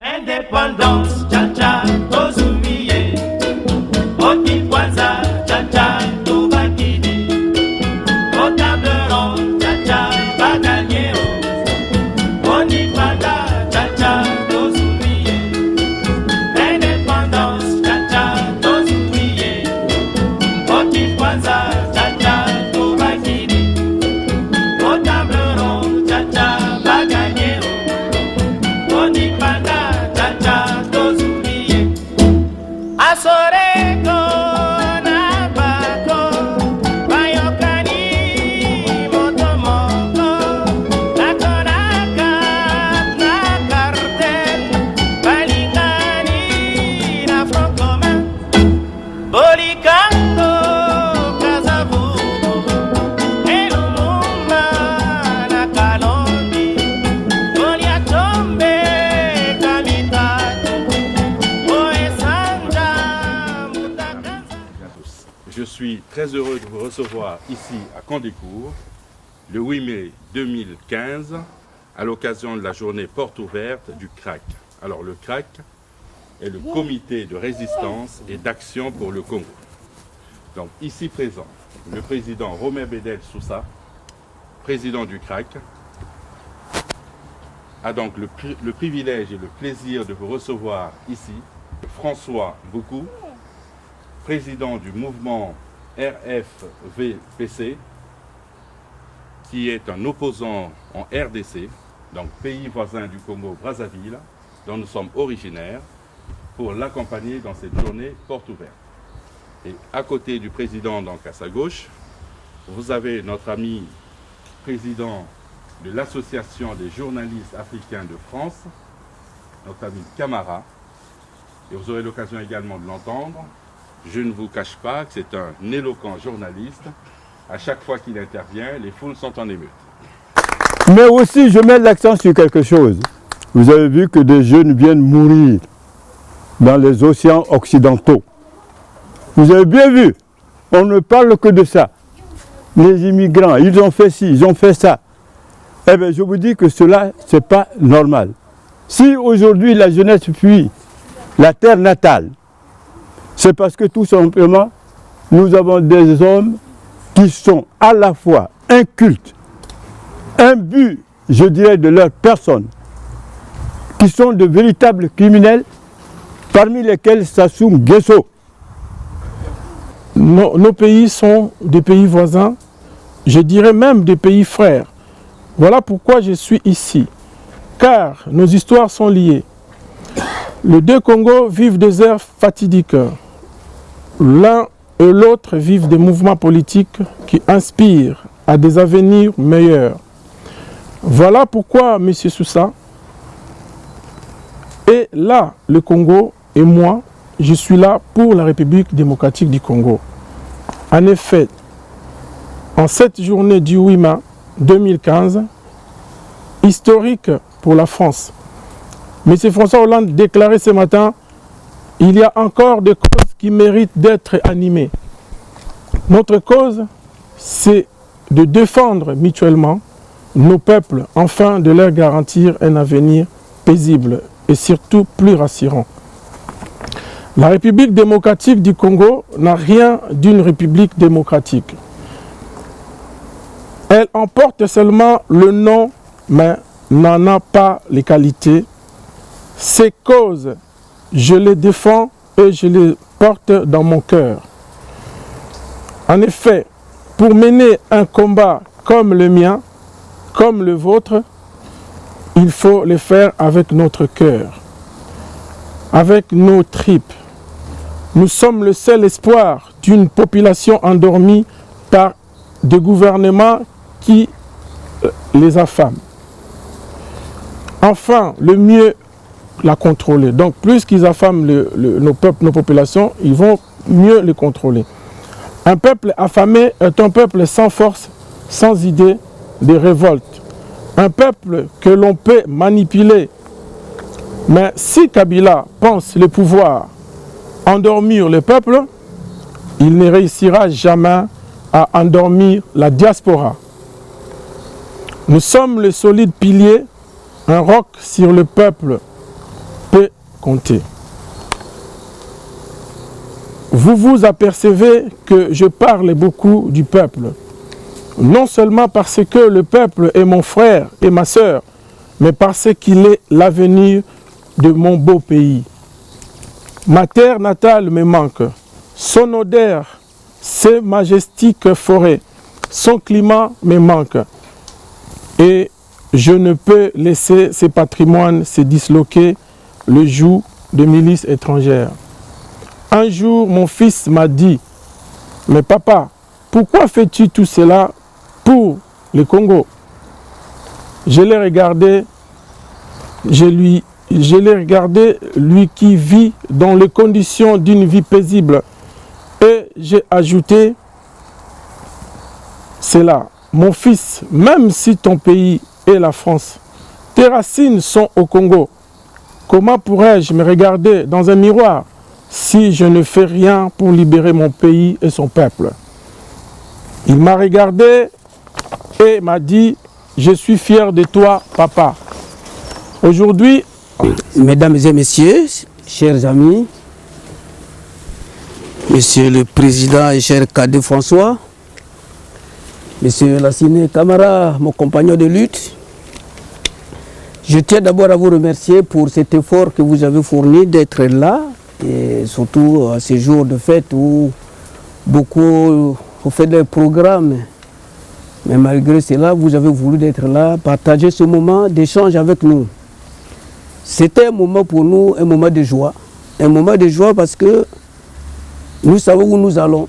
Indépendance, cha-cha, tozumiye. Oti kwanza, cha-cha, tobakidi. Au table ronde, cha-cha, baganyeo. Oni panda, cha-cha, tozumiye. Indépendance, cha-cha, tozumiye. Oti kwanza, cha-cha, tobakidi. Au table ronde, cha-cha, baganyeo. Oni panda. Asoreko na bako, bayokani motomoko, nakonaka na cartel, balingani na front commun, bolikando kazavubu, elumumba na kalombi, goliatombe kamitatu. Je suis très heureux de vous recevoir ici à Condécourt le 8 mai 2015 à l'occasion de la journée porte ouverte du CRAC. Alors le CRAC est le comité de résistance et d'action pour le Congo. Donc ici présent, le président Romain Bédel Sousa, président du CRAC, a donc le privilège et le plaisir de vous recevoir ici. François Boukou, président du mouvement RFVPC, qui est un opposant en RDC, donc pays voisin du Congo-Brazzaville, dont nous sommes originaires, pour l'accompagner dans cette journée porte ouverte. Et à côté du président, donc à sa gauche, vous avez notre ami président de l'Association des journalistes africains de France, notre ami Camara, et vous aurez l'occasion également de l'entendre. Je ne vous cache pas que c'est un éloquent journaliste. À chaque fois qu'il intervient, les foules sont en émeute. Mais aussi, je mets l'accent sur quelque chose. Vous avez vu que des jeunes viennent mourir dans les océans occidentaux. Vous avez bien vu, on ne parle que de ça. Les immigrants, ils ont fait ci, ils ont fait ça. Eh bien, je vous dis que cela, ce n'est pas normal. Si aujourd'hui la jeunesse fuit la terre natale, c'est parce que tout simplement, nous avons des hommes qui sont à la fois incultes, imbus, je dirais, de leur personne, qui sont de véritables criminels, parmi lesquels Sassou Nguesso. Nos pays sont des pays voisins, je dirais même des pays frères. Voilà pourquoi je suis ici, car nos histoires sont liées. Les deux Congos vivent des heures fatidiques. L'un et l'autre vivent des mouvements politiques qui inspirent à des avenirs meilleurs. Voilà pourquoi M. Sousa est là, le Congo, et moi, je suis là pour la République démocratique du Congo. En effet, en cette journée du 8 mai 2015, historique pour la France, M. François Hollande déclarait ce matin: il y a encore des causes qui méritent d'être animées. Notre cause, c'est de défendre mutuellement nos peuples, afin de leur garantir un avenir paisible et surtout plus rassurant. La République démocratique du Congo n'a rien d'une république démocratique. Elle emporte seulement le nom, mais n'en a pas les qualités. Ces causes, je les défends et je les porte dans mon cœur. En effet, pour mener un combat comme le mien, comme le vôtre, il faut le faire avec notre cœur, avec nos tripes. Nous sommes le seul espoir d'une population endormie par des gouvernements qui les affament. Enfin, le mieux la contrôler. Donc, plus qu'ils affament nos peuples, nos populations, ils vont mieux les contrôler. Un peuple affamé est un peuple sans force, sans idée de révolte. Un peuple que l'on peut manipuler. Mais si Kabila pense le pouvoir endormir le peuple, il ne réussira jamais à endormir la diaspora. Nous sommes le solide pilier, un roc sur le peuple compter. Vous vous apercevez que je parle beaucoup du peuple, non seulement parce que le peuple est mon frère et ma sœur, mais parce qu'il est l'avenir de mon beau pays. Ma terre natale me manque, son odeur, ses majestiques forêts, son climat me manque. Et je ne peux laisser ces patrimoines se disloquer le joug de milices étrangères. Un jour, mon fils m'a dit, « Mais papa, pourquoi fais-tu tout cela pour le Congo ?» Je l'ai regardé, lui qui vit dans les conditions d'une vie paisible. Et j'ai ajouté cela. Mon fils, même si ton pays est la France, tes racines sont au Congo. Comment pourrais-je me regarder dans un miroir si je ne fais rien pour libérer mon pays et son peuple? Il m'a regardé et m'a dit, je suis fier de toi, papa. Aujourd'hui, mesdames et messieurs, chers amis, monsieur le président et cher Cadet François, monsieur Lassine Camara, mon compagnon de lutte, je tiens d'abord à vous remercier pour cet effort que vous avez fourni d'être là, et surtout à ces jours de fête où beaucoup ont fait des programmes. Mais malgré cela, vous avez voulu être là, partager ce moment d'échange avec nous. C'était un moment pour nous, un moment de joie. Un moment de joie parce que nous savons où nous allons.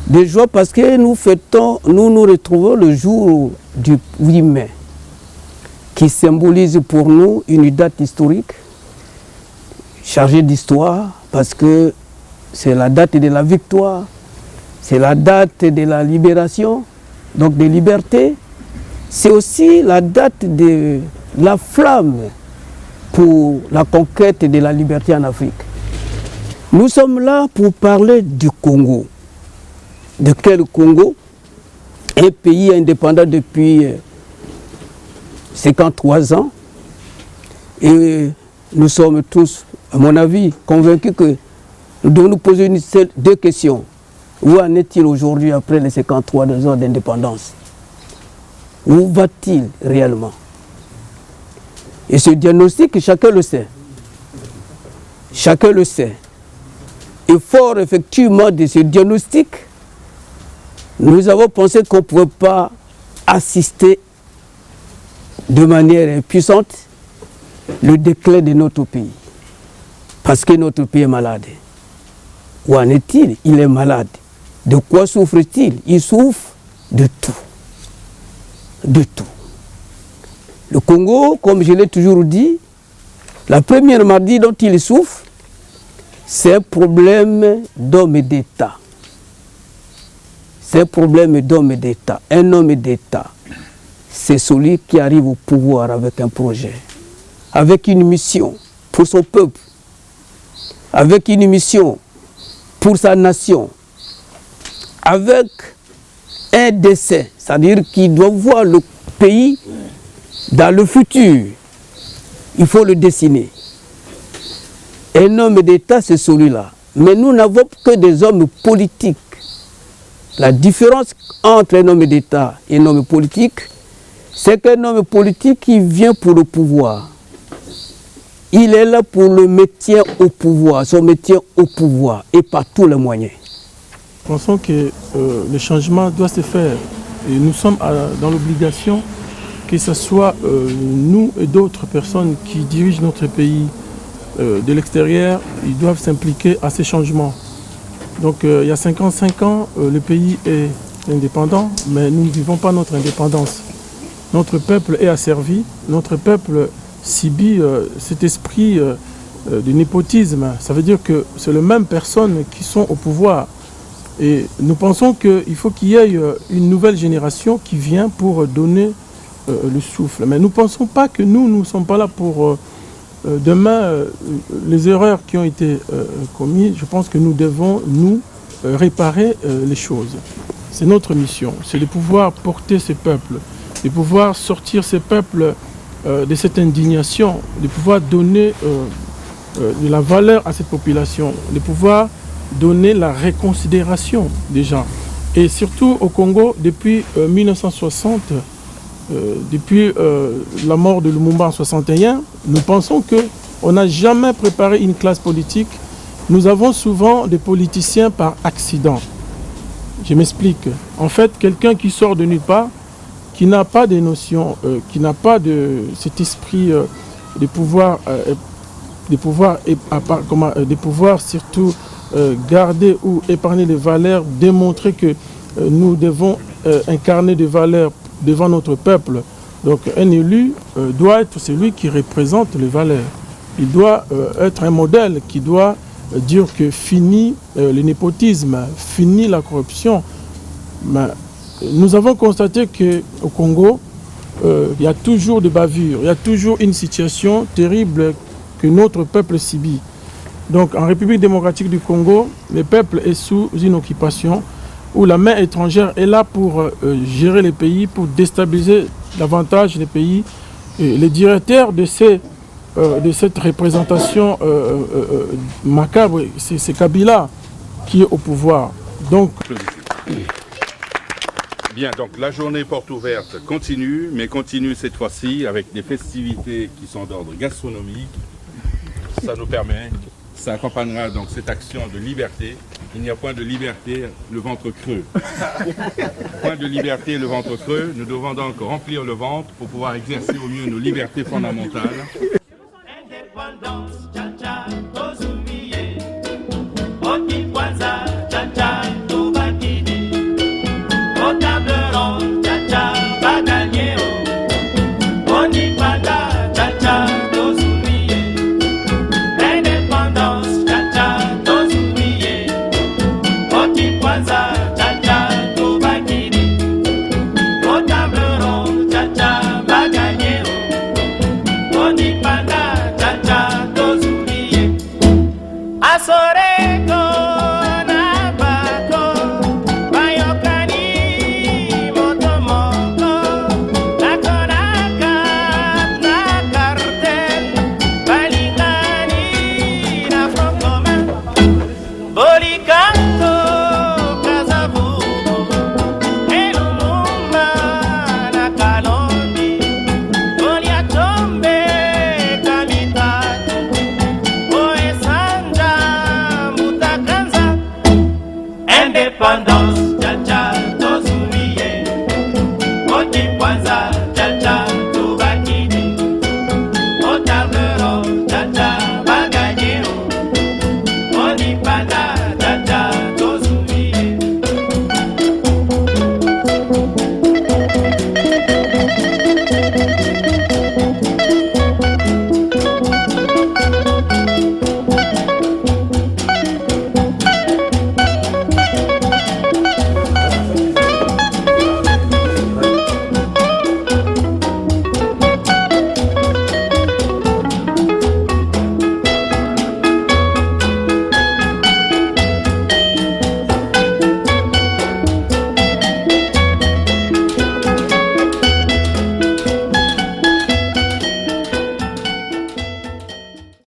De joie parce que nous nous retrouvons le jour du 8 mai, qui symbolise pour nous une date historique, chargée d'histoire, parce que c'est la date de la victoire, c'est la date de la libération, donc de liberté. C'est aussi la date de la flamme pour la conquête de la liberté en Afrique. Nous sommes là pour parler du Congo. De quel Congo? Un pays indépendant depuis 53 ans. Et nous sommes tous, à mon avis, convaincus que nous devons nous poser deux questions. Où en est-il aujourd'hui après les 53 ans d'indépendance? Où va-t-il réellement? Et ce diagnostic, chacun le sait. Chacun le sait. Et fort effectivement de ce diagnostic, nous avons pensé qu'on ne pouvait pas assister de manière puissante le déclin de notre pays. Parce que notre pays est malade. Où en est-il? Il est malade. De quoi souffre-t-il? Il souffre de tout. De tout. Le Congo, comme je l'ai toujours dit, la première maladie dont il souffre, c'est un problème d'homme et d'État. C'est un problème d'homme et d'État. Un homme d'État, c'est celui qui arrive au pouvoir avec un projet, avec une mission pour son peuple, avec une mission pour sa nation, avec un dessein, c'est-à-dire qu'il doit voir le pays dans le futur. Il faut le dessiner. Un homme d'État, c'est celui-là. Mais nous n'avons que des hommes politiques. La différence entre un homme d'État et un homme politique, c'est qu'un homme politique qui vient pour le pouvoir. Il est là pour le maintien au pouvoir, son maintien au pouvoir, et par tous les moyens. Pensons que le changement doit se faire. Et nous sommes dans l'obligation que ce soit nous et d'autres personnes qui dirigent notre pays de l'extérieur, ils doivent s'impliquer à ces changements. Donc il y a 55 ans, le pays est indépendant, mais nous ne vivons pas notre indépendance. Notre peuple est asservi, notre peuple subit cet esprit de népotisme. Ça veut dire que c'est les mêmes personnes qui sont au pouvoir. Et nous pensons qu'il faut qu'il y ait une nouvelle génération qui vient pour donner le souffle. Mais nous ne pensons pas que nous ne sommes pas là pour demain, les erreurs qui ont été commises. Je pense que nous devons nous réparer les choses. C'est notre mission, c'est de pouvoir porter ces peuples, de pouvoir sortir ces peuples de cette indignation, de pouvoir donner de la valeur à cette population, de pouvoir donner la réconsidération des gens. Et surtout au Congo, depuis 1960, depuis la mort de Lumumba en 61, nous pensons qu'on n'a jamais préparé une classe politique. Nous avons souvent des politiciens par accident. Je m'explique. En fait, quelqu'un qui sort de nulle part, qui n'a pas de notions, qui n'a pas de cet esprit de pouvoir surtout garder ou épargner les valeurs, démontrer que nous devons incarner des valeurs devant notre peuple. Donc un élu doit être celui qui représente les valeurs. Il doit être un modèle qui doit dire que fini le népotisme, fini la corruption. Mais nous avons constaté qu'au Congo, il y a toujours des bavures, il y a toujours une situation terrible que notre peuple subit. Donc en République démocratique du Congo, le peuple est sous une occupation où la main étrangère est là pour gérer les pays, pour déstabiliser davantage les pays. Et les directeurs de cette représentation macabre, c'est Kabila qui est au pouvoir. Donc, bien, donc la journée porte ouverte continue, mais continue cette fois-ci avec des festivités qui sont d'ordre gastronomique. Ça nous permet, ça accompagnera donc cette action de liberté. Il n'y a point de liberté, le ventre creux. Point de liberté, le ventre creux. Nous devons donc remplir le ventre pour pouvoir exercer au mieux nos libertés fondamentales. Indépendance, cha-cha, tozumiye. Oti kwanza, cha-cha, tubakidi. Au table ronde, cha-cha, baganye o. Oti kwanza, cha-cha, tozumiye. Indépendance, cha-cha, tozumiye. Oti kwanza, cha-cha, tubakidi. Au table ronde, cha-cha, baganye o. Oti kwanza, cha-cha, tozumiye. Asore